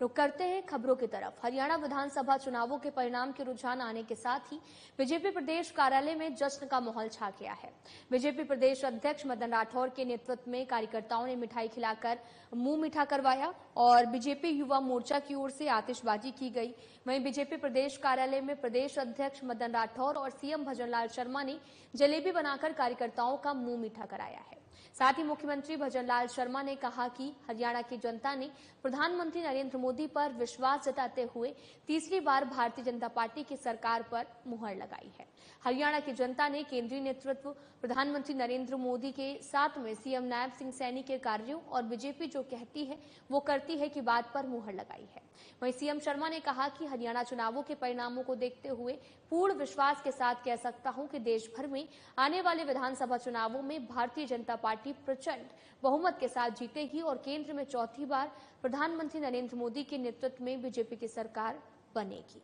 रुक करते हैं खबरों की तरफ। हरियाणा विधानसभा चुनावों के परिणाम के रुझान आने के साथ ही बीजेपी प्रदेश कार्यालय में जश्न का माहौल छा गया है। बीजेपी प्रदेश अध्यक्ष मदन राठौर के नेतृत्व में कार्यकर्ताओं ने मिठाई खिलाकर मुंह मीठा करवाया और बीजेपी युवा मोर्चा की ओर से आतिशबाजी की गई। वहीं बीजेपी प्रदेश कार्यालय में प्रदेश अध्यक्ष मदन राठौर और सीएम भजनलाल शर्मा ने जलेबी बनाकर कार्यकर्ताओं का मुंह मीठा कराया है। साथ ही मुख्यमंत्री भजनलाल शर्मा ने कहा कि हरियाणा की जनता ने प्रधानमंत्री नरेंद्र मोदी पर विश्वास जताते हुए तीसरी बार भारतीय जनता पार्टी की सरकार पर मुहर लगाई है। हरियाणा की जनता ने केंद्रीय नेतृत्व, प्रधानमंत्री नरेंद्र मोदी के साथ में सीएम नायब सिंह सैनी के कार्यों और बीजेपी जो कहती है वो करती है की बात पर मुहर लगाई है। वहीं सीएम शर्मा ने कहा कि हरियाणा चुनावों के परिणामों को देखते हुए पूर्ण विश्वास के साथ कह सकता हूं कि देश भर में आने वाले विधानसभा चुनावों में भारतीय जनता पार्टी प्रचंड बहुमत के साथ जीतेगी और केंद्र में चौथी बार प्रधानमंत्री नरेंद्र मोदी के नेतृत्व में बीजेपी की सरकार बनेगी।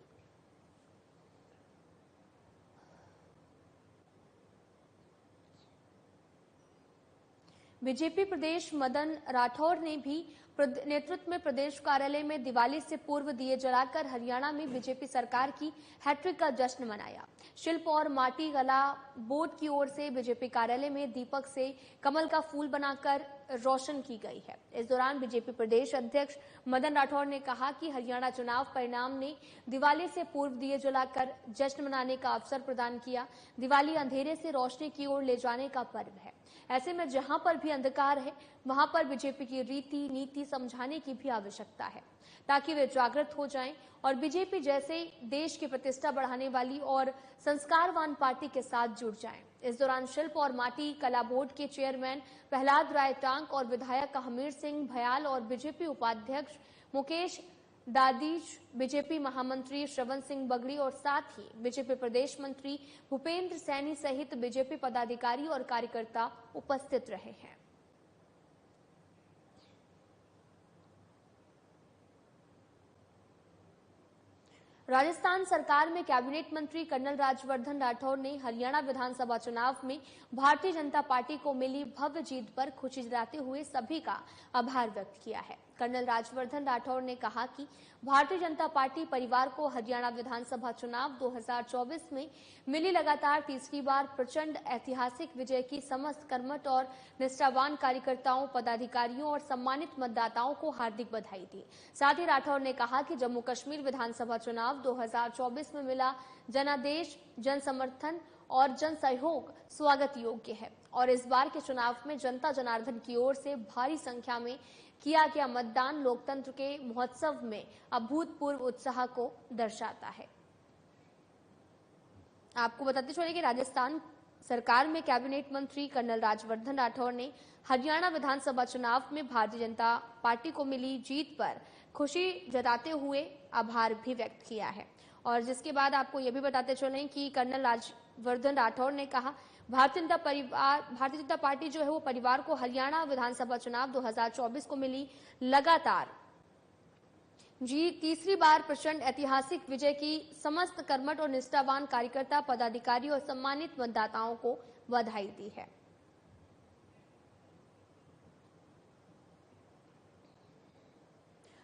बीजेपी प्रदेश मदन राठौर ने भी नेतृत्व में प्रदेश कार्यालय में दिवाली से पूर्व दिए जलाकर हरियाणा में बीजेपी सरकार की हैट्रिक का जश्न मनाया। शिल्प और माटी कला बोर्ड की ओर से बीजेपी कार्यालय में दीपक से कमल का फूल बनाकर रोशन की गई है। इस दौरान बीजेपी प्रदेश अध्यक्ष मदन राठौर ने कहा कि हरियाणा चुनाव परिणाम ने दिवाली से पूर्व दिए जलाकर जश्न मनाने का अवसर प्रदान किया। दिवाली अंधेरे से रोशनी की ओर ले जाने का पर्व है। ऐसे में जहां पर भी अंधकार है वहां पर बीजेपी की रीति नीति समझाने की भी आवश्यकता है ताकि वे जागृत हो जाएं और बीजेपी जैसे देश की प्रतिष्ठा बढ़ाने वाली और संस्कारवान पार्टी के साथ जुड़ जाएं। इस दौरान शिल्प और माटी कला बोर्ड के चेयरमैन प्रहलाद राय टांक और विधायक हमीर सिंह भयाल और बीजेपी उपाध्यक्ष मुकेश दादीज, बीजेपी महामंत्री श्रवण सिंह बगड़ी और साथ ही बीजेपी प्रदेश मंत्री भूपेंद्र सैनी सहित बीजेपी पदाधिकारी और कार्यकर्ता उपस्थित रहे हैं। राजस्थान सरकार में कैबिनेट मंत्री कर्नल राज्यवर्धन राठौर ने हरियाणा विधानसभा चुनाव में भारतीय जनता पार्टी को मिली भव्य जीत पर खुशी जताते हुए सभी का आभार व्यक्त किया है। कर्नल राज्यवर्धन राठौर ने कहा कि भारतीय जनता पार्टी परिवार को हरियाणा विधानसभा चुनाव 2024 में मिली लगातार तीसरी बार प्रचंड ऐतिहासिक विजय की समस्त कर्मठ और निष्ठावान कार्यकर्ताओं, पदाधिकारियों और सम्मानित मतदाताओं को हार्दिक बधाई दी। साथ ही राठौर ने कहा कि जम्मू कश्मीर विधानसभा चुनाव 2024 में मिला जनादेश, जन समर्थन और जन सहयोग स्वागत योग्य है और इस बार के चुनाव में जनता जनार्दन की ओर से भारी संख्या में किया गया मतदान लोकतंत्र के महोत्सव में अभूतपूर्व उत्साह को दर्शाता है। आपको बताते चले कि राजस्थान सरकार में कैबिनेट मंत्री कर्नल राज्यवर्धन राठौर ने हरियाणा विधानसभा चुनाव में भारतीय जनता पार्टी को मिली जीत पर खुशी जताते हुए आभार भी व्यक्त किया है। और जिसके बाद आपको यह भी बताते चलें कि कर्नल राज्यवर्धन राठौर ने कहा भारतीय जनता पार्टी जो है वो परिवार को हरियाणा विधानसभा चुनाव 2024 को मिली लगातार तीसरी बार प्रचंड ऐतिहासिक विजय की समस्त कर्मठ और निष्ठावान कार्यकर्ता, पदाधिकारी और सम्मानित मतदाताओं को बधाई दी है।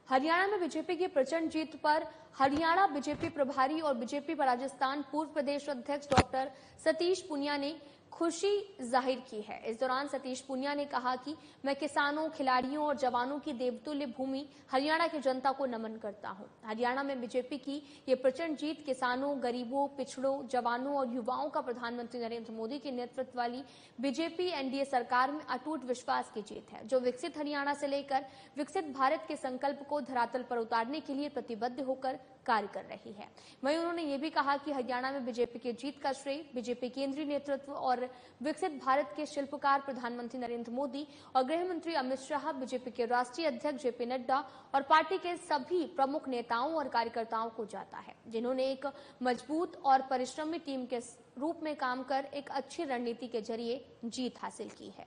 हरियाणा में बीजेपी की प्रचंड जीत पर हरियाणा बीजेपी प्रभारी और बीजेपी राजस्थान पूर्व प्रदेश अध्यक्ष डॉक्टर सतीश पूनिया ने खुशी जाहिर की है। इस दौरान सतीश पूनिया ने कहा कि मैं किसानों, खिलाड़ियों और जवानों की देवतुल्य भूमि हरियाणा की जनता को नमन करता हूं। हरियाणा में बीजेपी की ये प्रचंड जीत किसानों, गरीबों, पिछड़ों, जवानों और युवाओं का प्रधानमंत्री नरेंद्र मोदी के नेतृत्व वाली बीजेपी एनडीए सरकार में अटूट विश्वास की जीत है, जो विकसित हरियाणा से लेकर विकसित भारत के संकल्प को धरातल पर उतारने के लिए प्रतिबद्ध होकर कार्य कर रही है। वहीं उन्होंने ये भी कहा कि हरियाणा में बीजेपी की जीत का श्रेय बीजेपी केंद्रीय नेतृत्व और विकसित भारत के शिल्पकार प्रधानमंत्री नरेंद्र मोदी और गृह मंत्री अमित शाह, बीजेपी के राष्ट्रीय अध्यक्ष जेपी नड्डा और पार्टी के सभी प्रमुख नेताओं और कार्यकर्ताओं को जाता है, जिन्होंने एक मजबूत और परिश्रमी टीम के रूप में काम कर एक अच्छी रणनीति के जरिए जीत हासिल की है।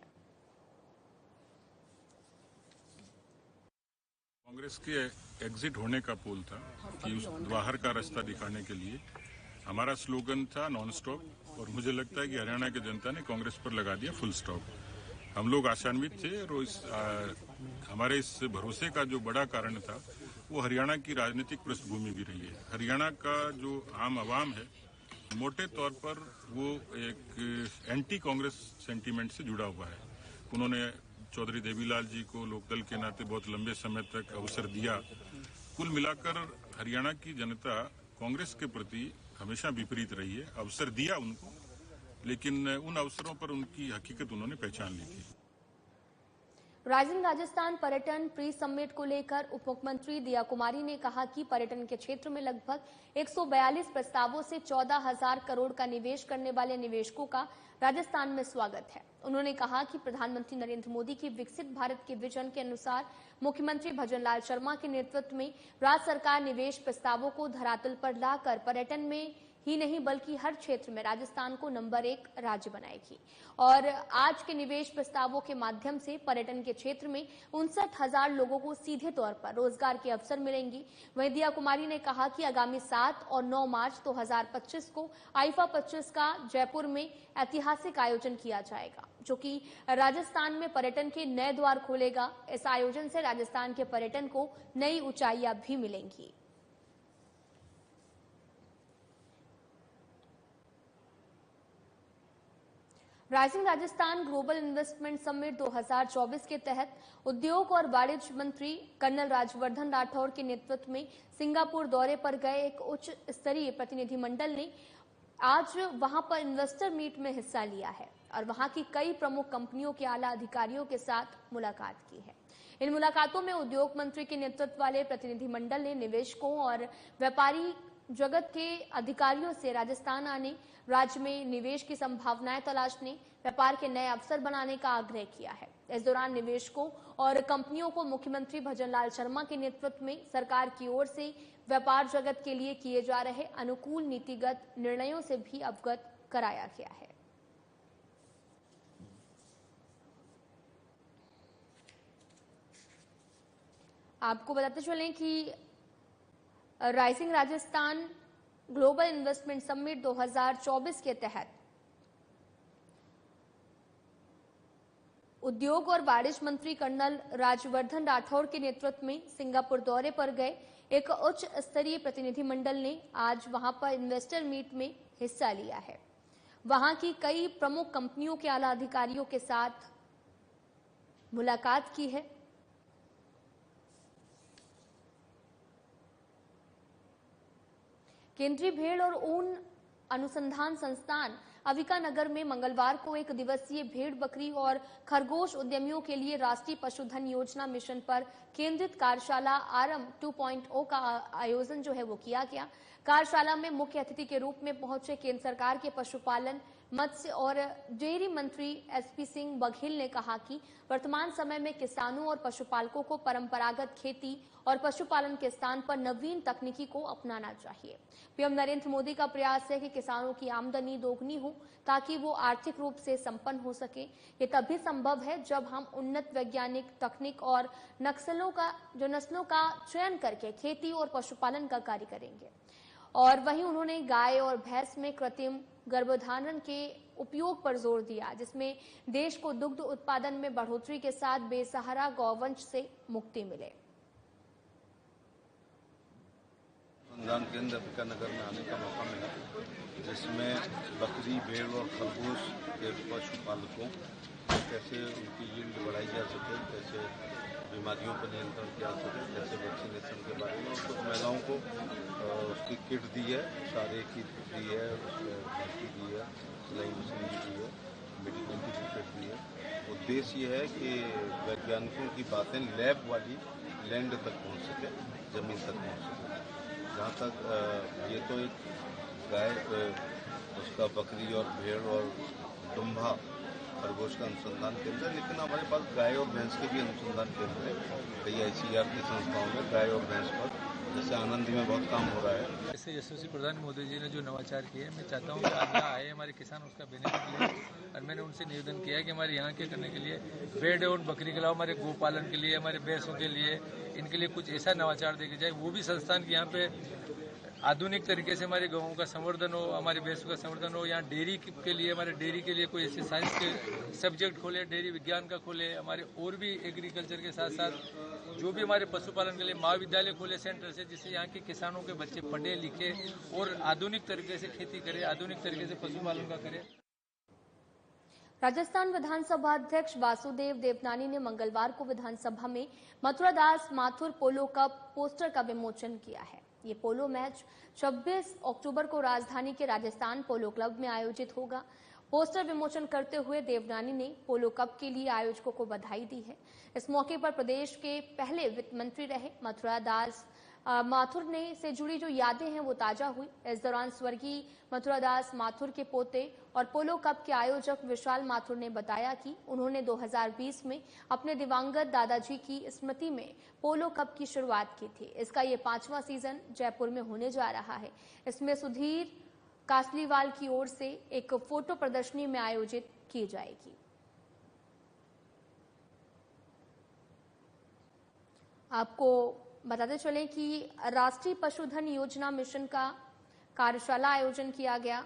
कांग्रेस के एग्जिट होने का पोल था कि उस बाहर का रास्ता दिखाने के लिए हमारा स्लोगन था नॉन स्टॉप, और मुझे लगता है कि हरियाणा की जनता ने कांग्रेस पर लगा दिया फुल स्टॉप। हम लोग आशान्वित थे और इस हमारे इस भरोसे का जो बड़ा कारण था वो हरियाणा की राजनीतिक पृष्ठभूमि भी रही है। हरियाणा का जो आम आवाम है मोटे तौर पर वो एक एंटी कांग्रेस सेंटीमेंट से जुड़ा हुआ है। उन्होंने चौधरी देवीलाल जी को लोकदल के नाते बहुत लंबे समय तक अवसर दिया। कुल मिलाकर हरियाणा की जनता कांग्रेस के प्रति हमेशा विपरीत रही है। अवसर दिया उनको, लेकिन उन अवसरों पर उनकी हकीकत उन्होंने पहचान ली थी। राइजिंग राजस्थान पर्यटन प्री समिट को लेकर उप मुख्यमंत्री दिया कुमारी ने कहा कि पर्यटन के क्षेत्र में लगभग 142 प्रस्तावों से 14,000 करोड़ का निवेश करने वाले निवेशकों का राजस्थान में स्वागत है। उन्होंने कहा कि प्रधानमंत्री नरेंद्र मोदी की विकसित भारत के विजन के अनुसार मुख्यमंत्री भजनलाल शर्मा के नेतृत्व में राज्य सरकार निवेश प्रस्तावों को धरातल पर लाकर पर्यटन में ही नहीं बल्कि हर क्षेत्र में राजस्थान को नंबर 1 राज्य बनाएगी। और आज के निवेश प्रस्तावों के माध्यम से पर्यटन के क्षेत्र में 59,000 लोगों को सीधे तौर पर रोजगार के अवसर मिलेंगी। वहीं दिया कुमारी ने कहा कि आगामी 7 और 9 मार्च 2025 को आईफा 25 का जयपुर में ऐतिहासिक आयोजन किया जाएगा, जो कि राजस्थान में पर्यटन के नए द्वार खोलेगा। इस आयोजन से राजस्थान के पर्यटन को नई ऊंचाइयां भी मिलेंगी। Rising Rajasthan global investment summit 2024 के तहत उद्योग और वाणिज्य मंत्री कर्नल राज्यवर्धन राठौर के नेतृत्व में सिंगापुर दौरे पर गए एक उच्च स्तरीय प्रतिनिधिमंडल ने आज वहां पर इन्वेस्टर मीट में हिस्सा लिया है और वहां की कई प्रमुख कंपनियों के आला अधिकारियों के साथ मुलाकात की है। इन मुलाकातों में उद्योग मंत्री के नेतृत्व वाले प्रतिनिधिमंडल ने निवेशकों और व्यापारी जगत के अधिकारियों से राजस्थान आने, राज्य में निवेश की संभावनाएं तलाशने, व्यापार के नए अवसर बनाने का आग्रह किया है। इस दौरान निवेशकों और कंपनियों को मुख्यमंत्री भजनलाल शर्मा के नेतृत्व में सरकार की ओर से व्यापार जगत के लिए किए जा रहे अनुकूल नीतिगत निर्णयों से भी अवगत कराया गया है। आपको बताते चलें कि rising Rajasthan global investment summit 2024 के तहत उद्योग और वाणिज्य मंत्री कर्नल राज्यवर्धन राठौर के नेतृत्व में सिंगापुर दौरे पर गए एक उच्च स्तरीय प्रतिनिधिमंडल ने आज वहां पर इन्वेस्टर मीट में हिस्सा लिया है। वहां की कई प्रमुख कंपनियों के आला अधिकारियों के साथ मुलाकात की है। केंद्रीय भेड़ और ऊन अनुसंधान संस्थान अविका नगर में मंगलवार को एक दिवसीय भेड़, बकरी और खरगोश उद्यमियों के लिए राष्ट्रीय पशुधन योजना मिशन पर केंद्रित कार्यशाला आरंभ 2.0 का आयोजन जो है वो किया गया। कार्यशाला में मुख्य अतिथि के रूप में पहुंचे केंद्र सरकार के पशुपालन, मत्स्य और डेयरी मंत्री एसपी सिंह बघेल ने कहा कि वर्तमान समय में किसानों और पशुपालकों को परंपरागत खेती और पशुपालन के स्थान पर नवीन तकनीकी को अपनाना चाहिए। पीएम नरेंद्र मोदी का प्रयास है कि किसानों की आमदनी दोगुनी हो ताकि वो आर्थिक रूप से संपन्न हो सके। ये तभी संभव है जब हम उन्नत वैज्ञानिक तकनीक और नस्लों का चयन करके खेती और पशुपालन का कार्य करेंगे। और वहीं उन्होंने गाय और भैंस में कृत्रिम गर्भधारण के उपयोग पर जोर दिया, जिसमें देश को दुग्ध उत्पादन में बढ़ोतरी के साथ बेसहारा गौवंश से मुक्ति मिले। अनुसंधान केंद्र अविका नगर में आने का मौका मिला, जिसमें बकरी, भेड़ और खरगोश के पशुपालकों कैसे उनकी यील्ड बढ़ाई जा सके, कैसे बीमारियों पर नियंत्रण किया जा सके, कैसे वैक्सीनेशन के बारे में। कुछ महिलाओं को उसकी किट दी है, सारे किट दी है, भर्ती दी है, सिलाई मशीन भी दी है, मेडिकल सर्टिफिकेट दी है। उद्देश्य ये है कि वैज्ञानिकों की बातें लैब वाली लैंड तक पहुँच सके, ज़मीन तक पहुँच सके। जहाँ तक ये तो एक गाय, उसका बकरी और भेड़ और दुम्बा खरगोश का अनुसंधान केंद्र है, लेकिन हमारे पास गाय और भैंस के भी अनुसंधान केंद्र है। कई ICAR की संस्थाओं में गाय और भैंस पर, जैसे आनंद में बहुत काम हो रहा है। ऐसे यशस्वी प्रधान मोदी जी ने जो नवाचार किए हैं, मैं चाहता हूँ कि आज यहाँ आए हमारे किसान उसका बेनिफिट लें। और मैंने उनसे निवेदन किया है कि हमारे यहाँ के करने के लिए भेड़ और बकरी के अलावा हमारे गोपालन के लिए, हमारे भैंसों के लिए, इनके लिए कुछ ऐसा नवाचार देखा जाए। वो भी संस्थान के यहाँ पे आधुनिक तरीके से हमारे गाँवों का संवर्धन हो, हमारे भैंसों का संवर्धन हो। यहाँ डेयरी के लिए, हमारे डेयरी के लिए कोई ऐसे साइंस के सब्जेक्ट खोले, डेयरी विज्ञान का खोले, हमारे और भी एग्रीकल्चर के साथ साथ जो भी हमारे पशुपालन के लिए महाविद्यालय खोले सेंटर से, जिससे यहाँ के किसानों के बच्चे पढ़े लिखे और आधुनिक तरीके से खेती करें, आधुनिक तरीके से पशुपालन का करें। राजस्थान विधानसभा अध्यक्ष वासुदेव देवनानी ने मंगलवार को विधानसभा में मथुरादास माथुर पोलो कप पोस्टर का विमोचन किया है। ये पोलो मैच 26 अक्टूबर को राजधानी के राजस्थान पोलो क्लब में आयोजित होगा। पोस्टर विमोचन करते हुए देवनानी ने पोलो कप के लिए आयोजकों को बधाई दी है। इस मौके पर प्रदेश के पहले वित्त मंत्री रहे मथुरादास माथुर ने से जुड़ी जो यादें हैं वो ताजा हुई। इस दौरान स्वर्गीय मथुरादास माथुर के पोते और पोलो कप के आयोजक विशाल माथुर ने बताया कि उन्होंने 2020 में अपने दिवंगत दादाजी की स्मृति में पोलो कप की शुरुआत की थी। इसका ये 5वां सीजन जयपुर में होने जा रहा है। इसमें सुधीर कासलीवाल की ओर से एक फोटो प्रदर्शनी में आयोजित की जाएगी। आपको बताते चले कि राष्ट्रीय पशुधन योजना मिशन का कार्यशाला आयोजन किया गया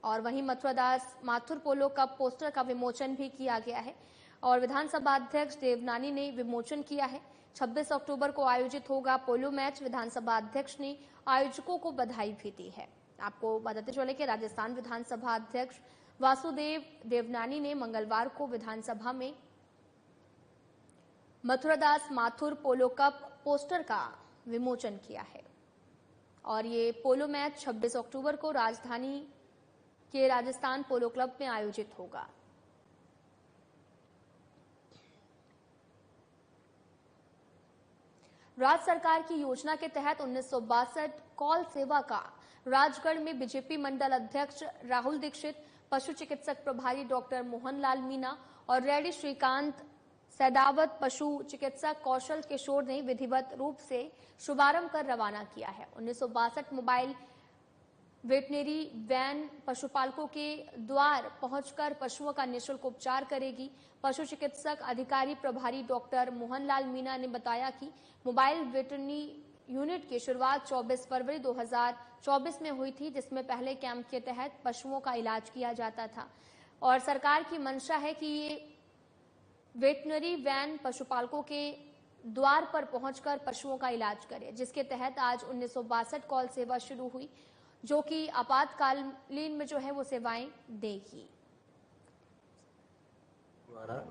और वहीं मथुरादास माथुर पोलो कप पोस्टर का विमोचन भी किया गया है और विधानसभा अध्यक्ष देवनानी ने विमोचन किया है। 26 अक्टूबर को आयोजित होगा पोलो मैच। विधानसभा अध्यक्ष ने आयोजकों को बधाई भी दी है। आपको बताते चले कि राजस्थान विधानसभा अध्यक्ष वासुदेव देवनानी ने मंगलवार को विधानसभा में मथुरादास माथुर पोलो कप पोस्टर का विमोचन किया है और ये पोलो मैच 26 अक्टूबर को राजधानी के राजस्थान पोलो क्लब में आयोजित होगा। राज्य सरकार की योजना के तहत 1962 कॉल सेवा का राजगढ़ में बीजेपी मंडल अध्यक्ष राहुल दीक्षित, पशु चिकित्सक प्रभारी डॉक्टर मोहनलाल मीना और रेड्डी श्रीकांत सैदावत पशु चिकित्सक कौशल किशोर ने विधिवत रूप से शुभारंभ कर रवाना किया है। 1962 मोबाइल वेटनरी वैन पशुपालकों के द्वार पहुंचकर पशुओं का निःशुल्क उपचार करेगी। पशु चिकित्सक अधिकारी प्रभारी डॉक्टर मोहनलाल मीना ने बताया कि मोबाइल वेटरनी यूनिट की शुरुआत 24 फरवरी 2024 में हुई थी, जिसमें पहले कैंप के तहत पशुओं का इलाज किया जाता था और सरकार की मंशा है कि ये वेटनरी वैन पशुपालकों के द्वार पर पहुंचकर पशुओं का इलाज करे, जिसके तहत आज 1962 कॉल सेवा शुरू हुई, जो कि आपातकालीन में जो है वो सेवाएं देगी। द्वारा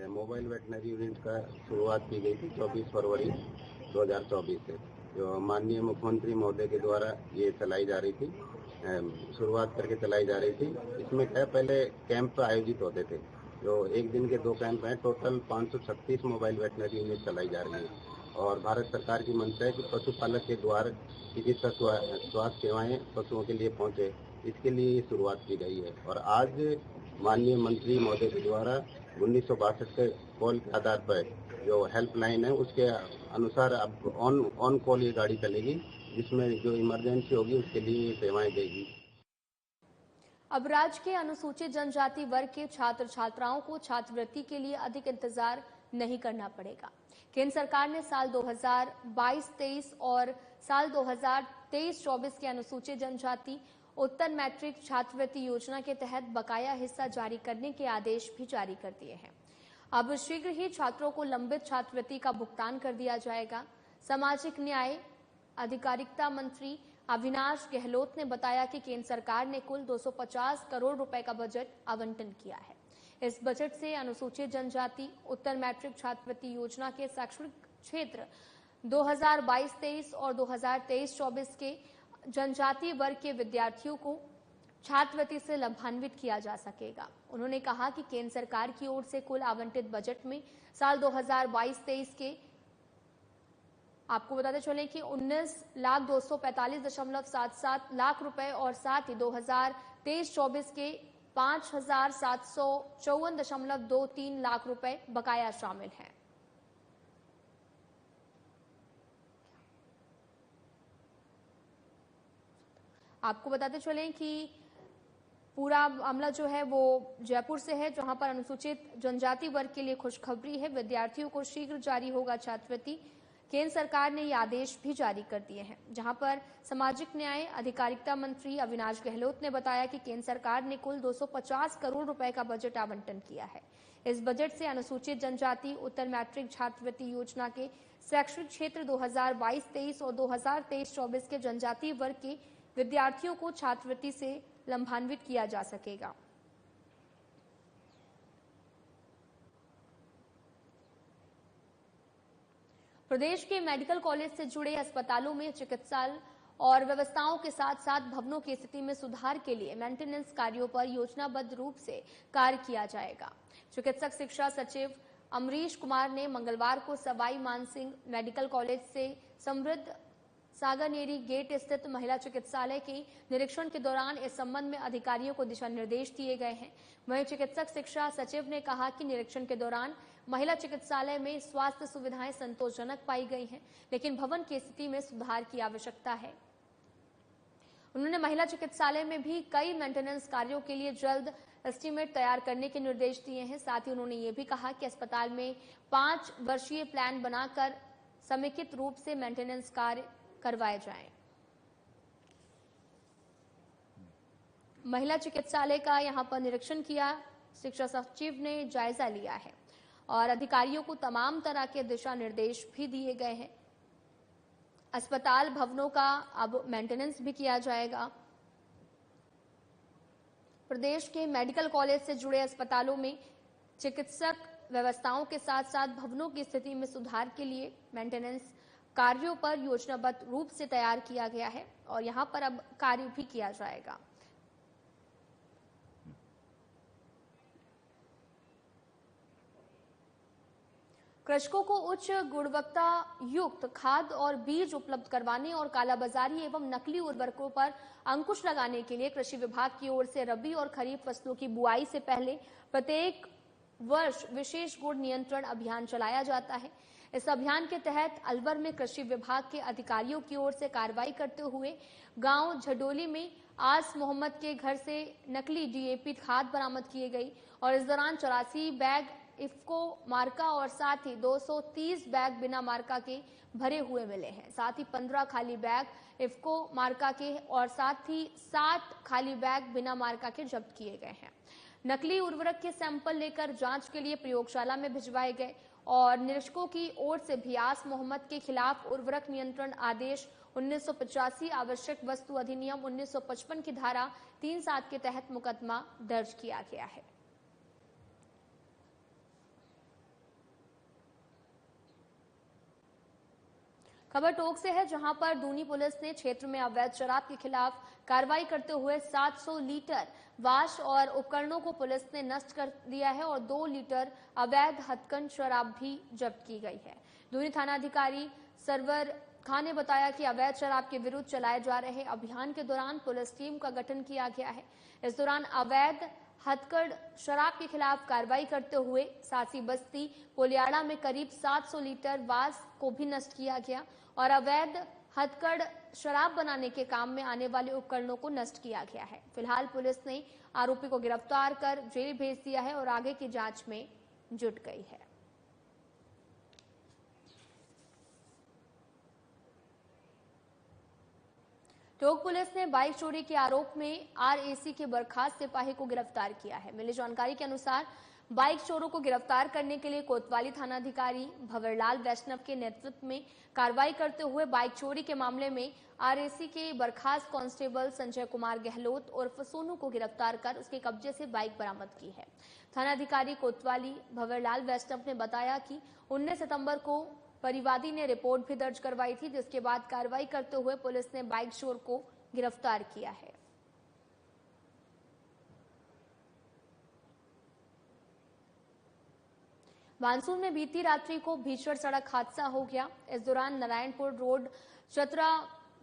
मोबाइल वेटनरी यूनिट का शुरुआत की गई थी 24 फरवरी 2024 से, जो माननीय मुख्यमंत्री महोदय के द्वारा ये चलाई जा रही थी, शुरुआत करके चलाई जा रही थी। इसमें क्या पहले कैंप आयोजित होते थे, जो एक दिन के 2 कैंप हैं। टोटल 536 मोबाइल वेटनरी यूनिट चलाई जा रही है और भारत सरकार की मंशा है कि पशुपालक के द्वार चिकित्सा स्वास्थ्य सेवाएं पशुओं के लिए पहुंचे, इसके लिए ये शुरुआत की गई है। और आज माननीय मंत्री महोदय के द्वारा 1962 के कॉल के आधार पर जो हेल्पलाइन है उसके अनुसार अब ऑन कॉल ये गाड़ी चलेगी, जिसमें जो इमरजेंसी होगी उसके लिए सेवाएं देगी। अब राज्य के अनुसूचित जनजाति वर्ग के छात्र छात्राओं को छात्रवृत्ति के लिए अधिक इंतजार नहीं करना पड़ेगा। केंद्र सरकार ने साल 2022-23 और साल 2023-24 के अनुसूचित जनजाति उत्तर मैट्रिक छात्रवृत्ति योजना के तहत बकाया हिस्सा जारी करने के आदेश भी जारी कर दिए हैं। अब शीघ्र ही छात्रों को लंबित छात्रवृत्ति का भुगतान कर दिया जाएगा। सामाजिक न्याय अधिकारिता मंत्री अविनाश गहलोत ने बताया कि केंद्र सरकार ने कुल 250 करोड़ रुपए का बजट आवंटन किया है। इस बजट से अनुसूचित जनजाति उत्तर मैट्रिक छात्रवृत्ति योजना के शैक्षणिक क्षेत्र 2022-23 और 2023-24 के जनजातीय वर्ग के विद्यार्थियों को छात्रवृत्ति से लाभान्वित किया जा सकेगा। उन्होंने कहा कि केंद्र सरकार की ओर से कुल आवंटित बजट में साल 2022-23 के आपको बताते चलें कि 19,245,77 लाख रुपए और साथ ही 2023-24 के 5,754.23 लाख रुपए बकाया शामिल हैं। आपको बताते चलें कि पूरा मामला जो है वो जयपुर से है, जहां पर अनुसूचित जनजाति वर्ग के लिए खुशखबरी है। विद्यार्थियों को शीघ्र जारी होगा छात्रवृत्ति। केंद्र सरकार ने ये आदेश भी जारी कर दिए हैं, जहां पर सामाजिक न्याय अधिकारिता मंत्री अविनाश गहलोत ने बताया कि केंद्र सरकार ने कुल 250 करोड़ रुपए का बजट आवंटन किया है। इस बजट से अनुसूचित जनजाति उत्तर मैट्रिक छात्रवृत्ति योजना के शैक्षणिक क्षेत्र 2022-23 और 2023-24 के जनजातीय वर्ग के विद्यार्थियों को छात्रवृत्ति से लाभान्वित किया जा सकेगा। प्रदेश के मेडिकल कॉलेज से जुड़े अस्पतालों में चिकित्सालय और व्यवस्थाओं के साथ साथ भवनों की स्थिति में सुधार के लिए मेंटेनेंस कार्यों पर योजनाबद्ध रूप से कार्य किया जाएगा। चिकित्सक शिक्षा सचिव अमरीश कुमार ने मंगलवार को सवाई मानसिंह मेडिकल कॉलेज से समृद्ध सागरनेरी गेट स्थित महिला चिकित्सालय के निरीक्षण के दौरान इस संबंध में अधिकारियों को दिशा निर्देश दिए गए हैं। वहीं चिकित्सक शिक्षा सचिव ने कहा कि निरीक्षण के दौरान महिला चिकित्सालय में स्वास्थ्य सुविधाएं संतोषजनक पाई गई हैं, लेकिन भवन की स्थिति में सुधार की आवश्यकता है। उन्होंने महिला चिकित्सालय में भी कई मेंटेनेंस कार्यों के लिए जल्द एस्टीमेट तैयार करने के निर्देश दिए हैं। साथ ही उन्होंने ये भी कहा कि अस्पताल में 5 वर्षीय प्लान बनाकर समेकित रूप से मेंटेनेंस कार्य करवाए जाएं। महिला चिकित्सालय का यहां पर निरीक्षण किया, शिक्षा सचिव ने जायजा लिया है और अधिकारियों को तमाम तरह के दिशा निर्देश भी दिए गए हैं। अस्पताल भवनों का अब मेंटेनेंस भी किया जाएगा। प्रदेश के मेडिकल कॉलेज से जुड़े अस्पतालों में चिकित्सक व्यवस्थाओं के साथ साथ भवनों की स्थिति में सुधार के लिए मेंटेनेंस कार्यों पर योजनाबद्ध रूप से तैयार किया गया है और यहां पर अब कार्य भी किया जाएगा। कृषकों को उच्च गुणवत्ता युक्त खाद और बीज उपलब्ध करवाने और कालाबाजारी एवं नकली उर्वरकों पर अंकुश लगाने के लिए कृषि विभाग की ओर से रबी और खरीफ फसलों की बुआई से पहले प्रत्येक वर्ष विशेष गुण नियंत्रण अभियान चलाया जाता है। इस अभियान के तहत अलवर में कृषि विभाग के अधिकारियों की ओर से कार्रवाई करते हुए गांव झडोली में आस मोहम्मद के घर से नकली डीएपी खाद बरामद की गई और इस दौरान 84 बैग इफ्को मार्का और साथ ही 230 बैग बिना मार्का के भरे हुए मिले हैं। साथ ही 15 खाली बैग इफ्को मार्का के और साथ ही 7 खाली बैग बिना मार्का के जब्त किए गए हैं। नकली उर्वरक के सैंपल लेकर जांच के लिए प्रयोगशाला में भिजवाए गए और निरीक्षकों की ओर से भी आस मोहम्मद के खिलाफ उर्वरक नियंत्रण आदेश 1985 आवश्यक वस्तु अधिनियम 1955 की धारा 3(7) के तहत मुकदमा दर्ज किया गया है। खबर टोंक से है, जहां पर दूनी पुलिस ने क्षेत्र में अवैध शराब के खिलाफ कार्रवाई करते हुए 700 लीटर वाश और उपकरणों को पुलिस ने नष्ट कर दिया है और 2 लीटर अवैध हथकंड शराब भी जब्त की गई है। दूनी थानाधिकारी सरवर खान ने बताया कि अवैध शराब के विरुद्ध चलाए जा रहे अभियान के दौरान पुलिस टीम का गठन किया गया है। इस दौरान अवैध हथकंड शराब के खिलाफ कार्रवाई करते हुए सासी बस्ती पोलियाड़ा में करीब 700 लीटर वास को भी नष्ट किया गया और अवैध हथकंड शराब बनाने के काम में आने वाले उपकरणों को नष्ट किया गया है। फिलहाल पुलिस ने आरोपी को गिरफ्तार कर जेल भेज दिया है और आगे की जांच में जुट गई है। टोंक पुलिस ने बाइक चोरी के आरोप में आरएसी के बर्खास्त सिपाही को गिरफ्तार किया है। मिली जानकारी के अनुसार बाइक चोरों को गिरफ्तार करने के लिए कोतवाली थानाधिकारी भंवरलाल वैष्णव के नेतृत्व में कार्रवाई करते हुए बाइक चोरी के मामले में आरएसी के बर्खास्त कांस्टेबल संजय कुमार गहलोत उर्फ सोनू को गिरफ्तार कर उसके कब्जे से बाइक बरामद की है। थानाधिकारी कोतवाली भंवरलाल वैष्णव ने बताया कि 19 सितंबर को परिवादी ने रिपोर्ट भी दर्ज करवाई थी, जिसके बाद कार्रवाई करते हुए पुलिस ने बाइक चोर को गिरफ्तार किया है। मानसून में बीती रात्रि को भीषण सड़क हादसा हो गया। इस दौरान Narayanpur road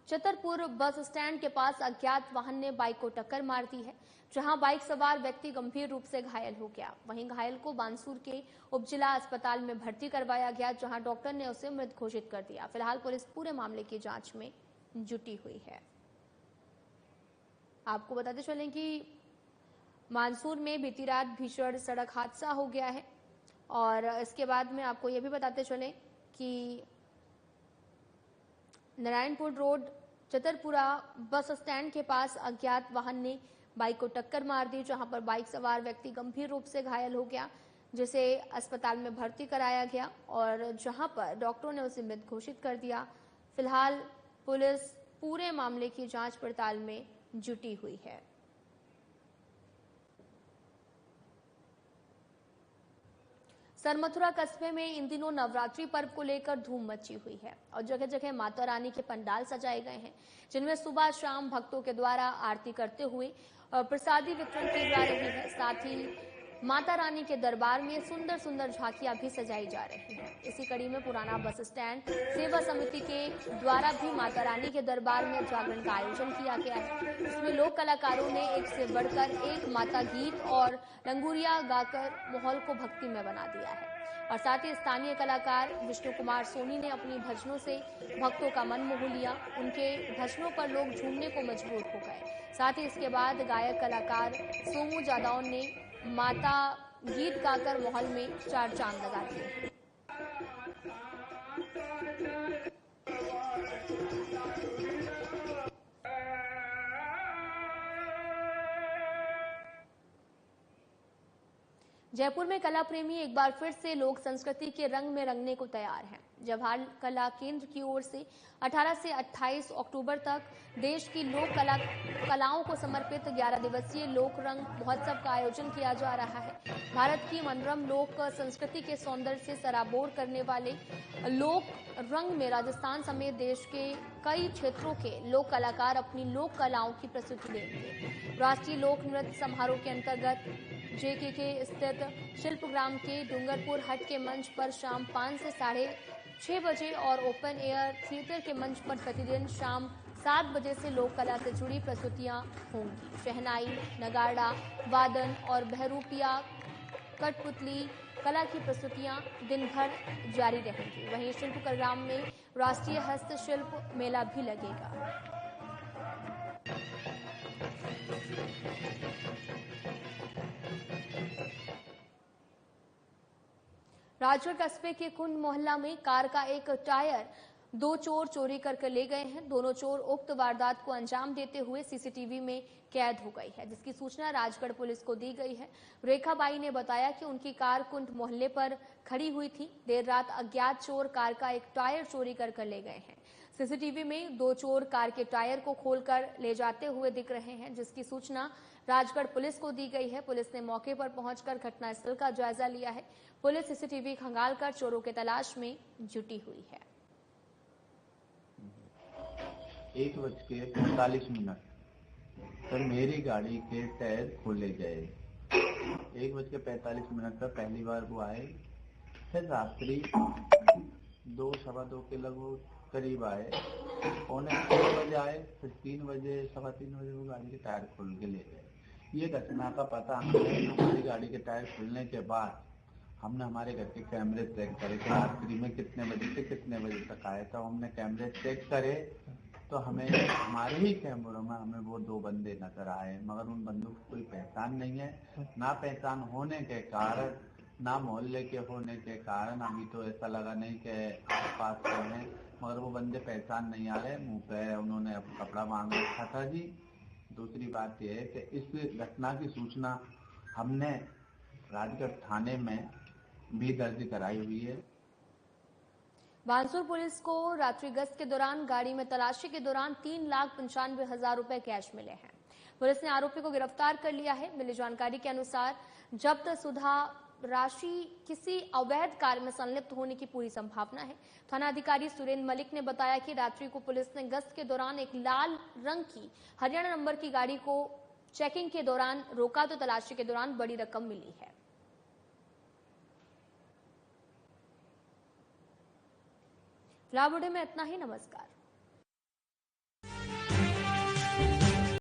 Chhatarpur bus stand के पास अज्ञात वाहन ने बाइक को टक्कर मार दी है, जहां बाइक सवार व्यक्ति गंभीर रूप से घायल हो गया। वहीं घायल को बानसूर के उपजिला अस्पताल में भर्ती करवाया गया, जहां डॉक्टर ने उसे मृत घोषित कर दिया। फिलहाल पुलिस पूरे मामले की जांच में जुटी हुई है। आपको बताते चलें कि मानसून में बीती रात भीषण सड़क हादसा हो गया है और इसके बाद में आपको यह भी बताते चलें कि Narayanpur road Chatarpura bus stand के पास अज्ञात वाहन ने बाइक को टक्कर मार दी, जहां पर बाइक सवार व्यक्ति गंभीर रूप से घायल हो गया, जिसे अस्पताल में भर्ती कराया गया और जहां पर डॉक्टरों ने उसे मृत घोषित कर दिया। फिलहाल पुलिस पूरे मामले की जांच पड़ताल में जुटी हुई है। सरमथुरा कस्बे में इन दिनों नवरात्रि पर्व को लेकर धूम मची हुई है और जगह जगह माता रानी के पंडाल सजाए गए हैं, जिनमें सुबह शाम भक्तों के द्वारा आरती करते हुए प्रसादी वितरण की जा रही है। साथ ही माता रानी के दरबार में सुंदर सुंदर झांकियां भी सजाई जा रही हैं। इसी कड़ी में पुराना बस स्टैंड सेवा समिति के द्वारा भी माता रानी के दरबार में जागरण का आयोजन किया गया है। इसमें लोक कलाकारों ने एक से बढ़कर एक माता गीत और लंगूरिया गाकर माहौल को भक्तिमय बना दिया है और साथ ही स्थानीय कलाकार विष्णु कुमार सोनी ने अपनी भजनों से भक्तों का मन मोह लिया। उनके भजनों पर लोग झूमने को मजबूर हो गए। साथ ही इसके बाद गायक कलाकार सोमू जादौन ने माता गीत गाकर माहौल में चार चांद लगा दिए। जयपुर में कला प्रेमी एक बार फिर से लोक संस्कृति के रंग में रंगने को तैयार हैं। जवाहर कला केंद्र की ओर से 18 से 28 अक्टूबर तक देश की लोक कलाओं को समर्पित 11 दिवसीय लोक रंग महोत्सव का आयोजन किया जा रहा है। भारत की मनोरम लोक संस्कृति के सौंदर्य से सराबोर करने वाले लोक रंग में राजस्थान समेत देश के कई क्षेत्रों के लोक कलाकार अपनी लोक कलाओं की प्रस्तुति देंगे। राष्ट्रीय लोक नृत्य समारोह के अंतर्गत JKK स्थित शिल्पग्राम के डूंगरपुर हट के मंच पर शाम 5 से 6:30 बजे और ओपन एयर थिएटर के मंच पर प्रतिदिन शाम 7 बजे से लोक कला से जुड़ी प्रस्तुतियां होंगी। शहनाई, नगाड़ा, वादन और बहरूपिया, कठपुतली कला की प्रस्तुतियां दिन भर जारी रहेंगी। वहीं शिल्पग्राम में राष्ट्रीय हस्तशिल्प मेला भी लगेगा। राजगढ़ कस्बे के कुंड मोहल्ला में कार का एक टायर 2 चोर चोरी करके ले गए हैं। दोनों चोर उक्त वारदात को अंजाम देते हुए सीसीटीवी में कैद हो गई है, जिसकी सूचना राजगढ़ पुलिस को दी गई है। रेखाबाई ने बताया कि उनकी कार कुंड मोहल्ले पर खड़ी हुई थी। देर रात अज्ञात चोर कार का एक टायर चोरी कर ले गए हैं। सीसीटीवी में 2 चोर कार के टायर को खोलकर ले जाते हुए दिख रहे हैं, जिसकी सूचना राजगढ़ पुलिस को दी गई है। पुलिस ने मौके पर पहुंचकर घटनास्थल का जायजा लिया है। पुलिस सीसीटीवी खंगालकर चोरों के तलाश में जुटी हुई है। 1:45 पर मेरी गाड़ी के टायर खोले गए। 1:45 पर पहली बार वो आए, फिर रात्रि 2 सवा 2 के लगभग करीब आए, 3 बजे आए, फिर 3 बजे सवा 3 बजे वो गाड़ी के टायर खोल के ले गए। ये घटना का पता हमें हमारी गाड़ी के टायर खुलने के बाद हमने हमारे घर के कैमरे चेक करे कि रात्रि में कितने बजे से कितने बजे तक आए। तो हमने कैमरे चेक करे तो हमें हमारे ही कैमरों में हमें वो 2 बंदे नजर आए, मगर उन बंदों की कोई पहचान नहीं है। ना पहचान होने के कारण, ना मोहल्ले के होने के कारण अभी तो ऐसा लगा नहीं कि आस पास के हैं, मगर वो बंदे पहचान नहीं आ रहे। मुँह पे उन्होंने कपड़ा बांध रखा था जी। दूसरी बात यह है कि इस घटना की सूचना हमने राजगढ़ थाने में भी दर्ज कराई हुई है। बांसुर पुलिस को रात्रि गश्त के दौरान गाड़ी में तलाशी के दौरान 3,95,000 रुपए कैश मिले हैं। पुलिस ने आरोपी को गिरफ्तार कर लिया है। मिली जानकारी के अनुसार जब्त सुधा राशि किसी अवैध कार्य में संलिप्त होने की पूरी संभावना है। थाना अधिकारी सुरेंद्र मलिक ने बताया कि रात्रि को पुलिस ने गश्त के दौरान एक लाल रंग की हरियाणा नंबर की गाड़ी को चेकिंग के दौरान रोका तो तलाशी के दौरान बड़ी रकम मिली है। फिलहाल वीडियो में इतना ही। नमस्कार।